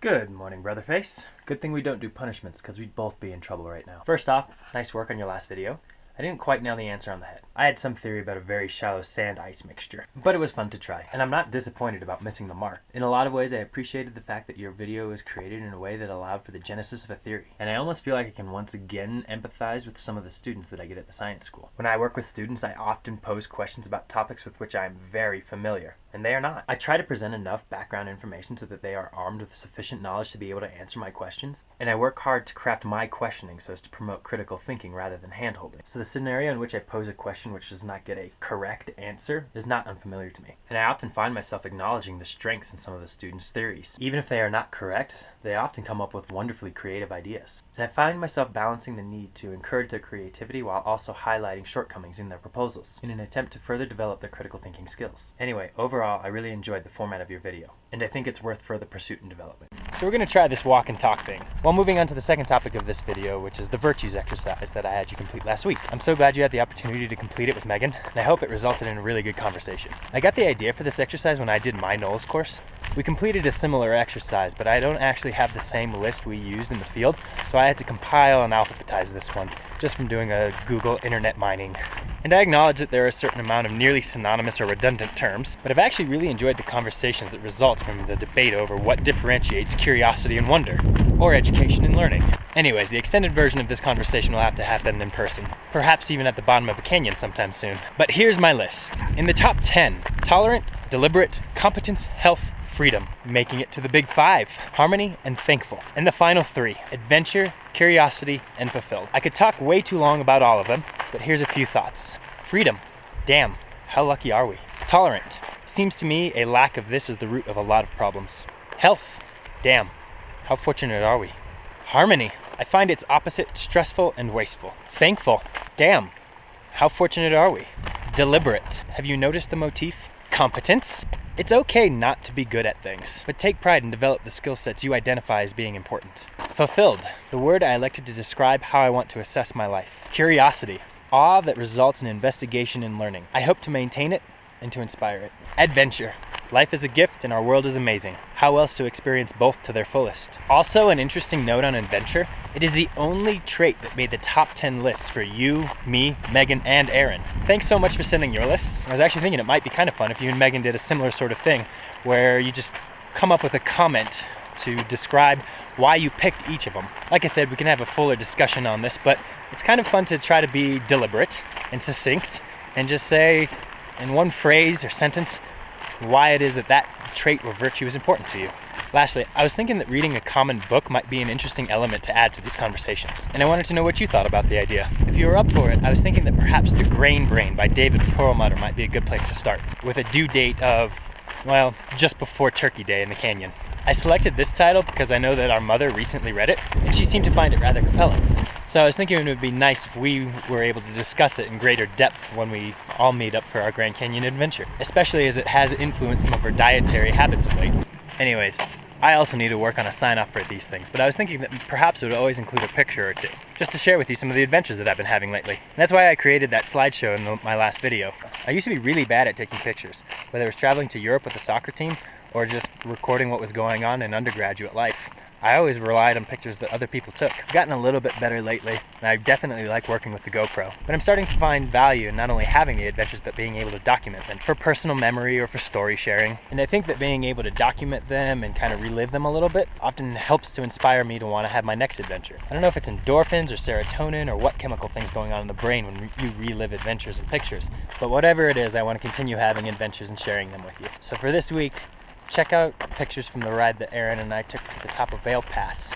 Good morning, Brotherface. Good thing we don't do punishments, because we'd both be in trouble right now. First off, nice work on your last video. I didn't quite nail the answer on the head. I had some theory about a very shallow sand-ice mixture, but it was fun to try, and I'm not disappointed about missing the mark. In a lot of ways, I appreciated the fact that your video was created in a way that allowed for the genesis of a theory, and I almost feel like I can once again empathize with some of the students that I get at the science school. When I work with students, I often pose questions about topics with which I am very familiar, and they are not. I try to present enough background information so that they are armed with sufficient knowledge to be able to answer my questions, and I work hard to craft my questioning so as to promote critical thinking rather than hand-holding. So the scenario in which I pose a question which does not get a correct answer is not unfamiliar to me, and I often find myself acknowledging the strengths in some of the students' theories. Even if they are not correct, they often come up with wonderfully creative ideas. And I find myself balancing the need to encourage their creativity while also highlighting shortcomings in their proposals in an attempt to further develop their critical thinking skills. Anyway, overall, I really enjoyed the format of your video, and I think it's worth further pursuit and development. So we're going to try this walk and talk thing. While moving on to the second topic of this video, which is the virtues exercise that I had you complete last week. I'm so glad you had the opportunity to complete it with Megan, and I hope it resulted in a really good conversation. I got the idea for this exercise when I did my NOLS course. We completed a similar exercise, but I don't actually have the same list we used in the field, so I had to compile and alphabetize this one, just from doing a Google internet mining. And I acknowledge that there are a certain amount of nearly synonymous or redundant terms, but I've actually really enjoyed the conversations that result from the debate over what differentiates curiosity and wonder, or education and learning. Anyways, the extended version of this conversation will have to happen in person, perhaps even at the bottom of a canyon sometime soon. But here's my list. In the top 10, tolerant, deliberate, competence, health, freedom, making it to the big 5, harmony and thankful. And the final 3, adventure, curiosity, and fulfilled. I could talk way too long about all of them, but here's a few thoughts. Freedom, damn, how lucky are we? Tolerant, seems to me a lack of this is the root of a lot of problems. Health, damn, how fortunate are we? Harmony, I find its opposite stressful and wasteful. Thankful, damn, how fortunate are we? Deliberate, have you noticed the motif? Competence, it's okay not to be good at things, but take pride and develop the skill sets you identify as being important. Fulfilled, the word I elected to describe how I want to assess my life. Curiosity, awe that results in investigation and learning. I hope to maintain it and to inspire it. Adventure, life is a gift and our world is amazing. How else to experience both to their fullest? Also, an interesting note on adventure, it is the only trait that made the top 10 lists for you, me, Megan, and Aaron. Thanks so much for sending your lists. I was actually thinking it might be kind of fun if you and Megan did a similar sort of thing, where you just come up with a comment to describe why you picked each of them. Like I said, we can have a fuller discussion on this, but it's kind of fun to try to be deliberate and succinct and just say in one phrase or sentence why it is that that trait or virtue is important to you. Lastly, I was thinking that reading a common book might be an interesting element to add to these conversations, and I wanted to know what you thought about the idea. If you were up for it, I was thinking that perhaps The Grain Brain by David Perlmutter might be a good place to start, with a due date of, well, just before Turkey Day in the Canyon. I selected this title because I know that our mother recently read it, and she seemed to find it rather compelling. So I was thinking it would be nice if we were able to discuss it in greater depth when we all meet up for our Grand Canyon adventure, especially as it has influenced some of our dietary habits of late. Anyways, I also need to work on a sign-off for these things, but I was thinking that perhaps it would always include a picture or two, just to share with you some of the adventures that I've been having lately. And that's why I created that slideshow in my last video. I used to be really bad at taking pictures, whether it was traveling to Europe with the soccer team or just recording what was going on in undergraduate life. I always relied on pictures that other people took. I've gotten a little bit better lately, and I definitely like working with the GoPro. But I'm starting to find value in not only having the adventures, but being able to document them for personal memory or for story sharing. And I think that being able to document them and kind of relive them a little bit often helps to inspire me to want to have my next adventure. I don't know if it's endorphins or serotonin or what chemical thing's going on in the brain when you relive adventures and pictures. But whatever it is, I want to continue having adventures and sharing them with you. So for this week, check out pictures from the ride that Aaron and I took to the top of Vail Pass.